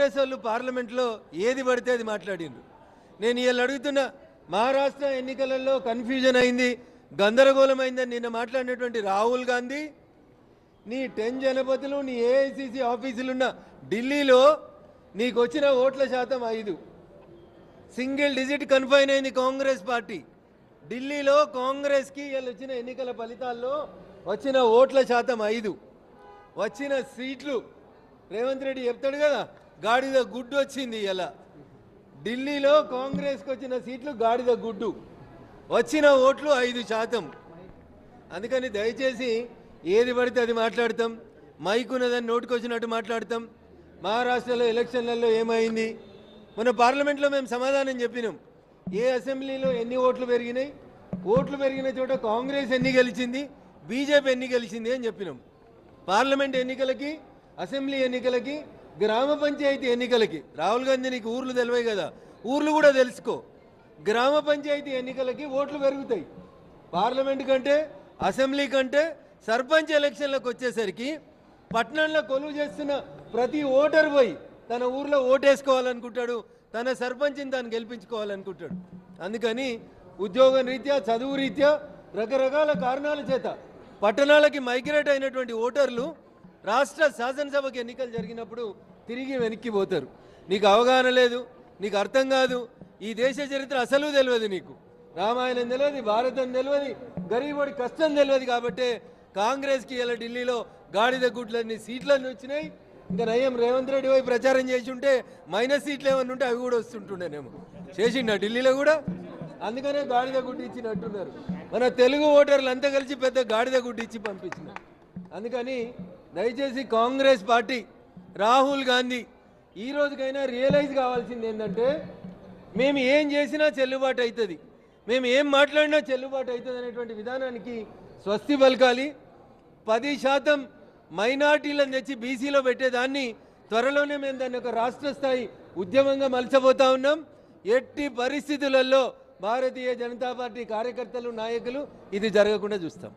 కాంగ్రెస్ వాళ్ళు పార్లమెంట్లో ఏది పడితే అది మాట్లాడిండ్రు. నేను ఇవాళ అడుగుతున్నా, మహారాష్ట్ర ఎన్నికలలో కన్ఫ్యూజన్ అయింది, గందరగోళమైందని నిన్న మాట్లాడినటువంటి రాహుల్ గాంధీ, నీ 10 జనపదులు, నీ ఏఐసిసి ఆఫీసులున్న ఢిల్లీలో నీకు వచ్చిన ఓట్ల శాతం 5, సింగిల్ డిజిట్ కన్ఫైన్ అయింది కాంగ్రెస్ పార్టీ. ఢిల్లీలో కాంగ్రెస్కి ఇవాళ వచ్చిన ఎన్నికల ఫలితాల్లో వచ్చిన ఓట్ల శాతం 5, వచ్చిన సీట్లు రేవంత్ రెడ్డి చెప్తాడు కదా, గాడిద గుడ్డు వచ్చింది. ఇలా ఢిల్లీలో కాంగ్రెస్కి వచ్చిన సీట్లు గాడిద గుడ్డు, వచ్చిన ఓట్లు 5%. అందుకని దయచేసి ఏది పడితే అది మాట్లాడతాం, మైకున్నదని నోటుకొచ్చినట్టు మాట్లాడతాం. మహారాష్ట్రలో ఎలక్షన్లలో ఏమైంది, మన పార్లమెంట్లో మేము సమాధానం చెప్పినాం. ఏ అసెంబ్లీలో ఎన్ని ఓట్లు పెరిగినాయి, ఓట్లు పెరిగిన చోట కాంగ్రెస్ ఎన్ని గెలిచింది, బీజేపీ ఎన్ని గెలిచింది అని చెప్పినాం. పార్లమెంట్ ఎన్నికలకి, అసెంబ్లీ ఎన్నికలకి, గ్రామ పంచాయతీ ఎన్నికలకి, రాహుల్ గాంధీ నీకు ఊర్లు తెలివై కదా, ఊర్లు కూడా తెలుసుకో. గ్రామ పంచాయతీ ఎన్నికలకి ఓట్లు పెరుగుతాయి. పార్లమెంట్ కంటే, అసెంబ్లీ కంటే సర్పంచ్ ఎలక్షన్లకు వచ్చేసరికి పట్టణంలో కొలువు చేస్తున్న ప్రతి ఓటర్ పోయి తన ఊర్లో ఓటేసుకోవాలనుకుంటాడు, తన సర్పంచ్ని తాను గెలిపించుకోవాలనుకుంటాడు. అందుకని ఉద్యోగం రీత్యా, చదువు రీత్యా, రకరకాల కారణాల చేత పట్టణాలకి మైగ్రేట్ అయినటువంటి ఓటర్లు రాష్ట్ర శాసనసభకి ఎన్నికలు జరిగినప్పుడు తిరిగి వెనక్కి పోతారు. నీకు అవగాహన లేదు, నీకు అర్థం కాదు, ఈ దేశ చరిత్ర అసలు తెలియదు, నీకు రామాయణం తెలియదు, భారతం తెలియదు, గరీబోడి కష్టం తెలియదు. కాబట్టి కాంగ్రెస్కి ఇలా ఢిల్లీలో గాడిద గుడ్లన్నీ సీట్లన్నీ వచ్చినాయి. ఇంకా నయం రేవంత్ రెడ్డి పోయి ప్రచారం చేసి ఉంటే మైనస్ సీట్లు ఏమన్నా ఉంటే అవి కూడా వస్తుంటుండేనేమో. చేసిండ ఢిల్లీలో కూడా, అందుకనే గాడిద గుడ్డు ఇచ్చినట్టున్నారు. మన తెలుగు ఓటర్లు అంతా కలిసి పెద్ద గాడిద గుడ్డు ఇచ్చి పంపించినారు. అందుకని దయచేసి కాంగ్రెస్ పార్టీ, రాహుల్ గాంధీ ఈ రోజుకైనా రియలైజ్ కావాల్సింది ఏంటంటే, మేము ఏం చేసినా చెల్లుబాటు అవుతుంది, మేము ఏం మాట్లాడినా చెల్లుబాటు అవుతుంది అనేటువంటి విధానానికి స్వస్తి పలకాలి. 10% మైనార్టీలను తెచ్చి బీసీలో పెట్టేదాన్ని త్వరలోనే మేము దాన్ని ఒక రాష్ట్ర స్థాయి ఉద్యమంగా మలచబోతా ఉన్నాం. ఎట్టి పరిస్థితులలో భారతీయ జనతా పార్టీ కార్యకర్తలు, నాయకులు ఇది జరగకుండా చూస్తాం.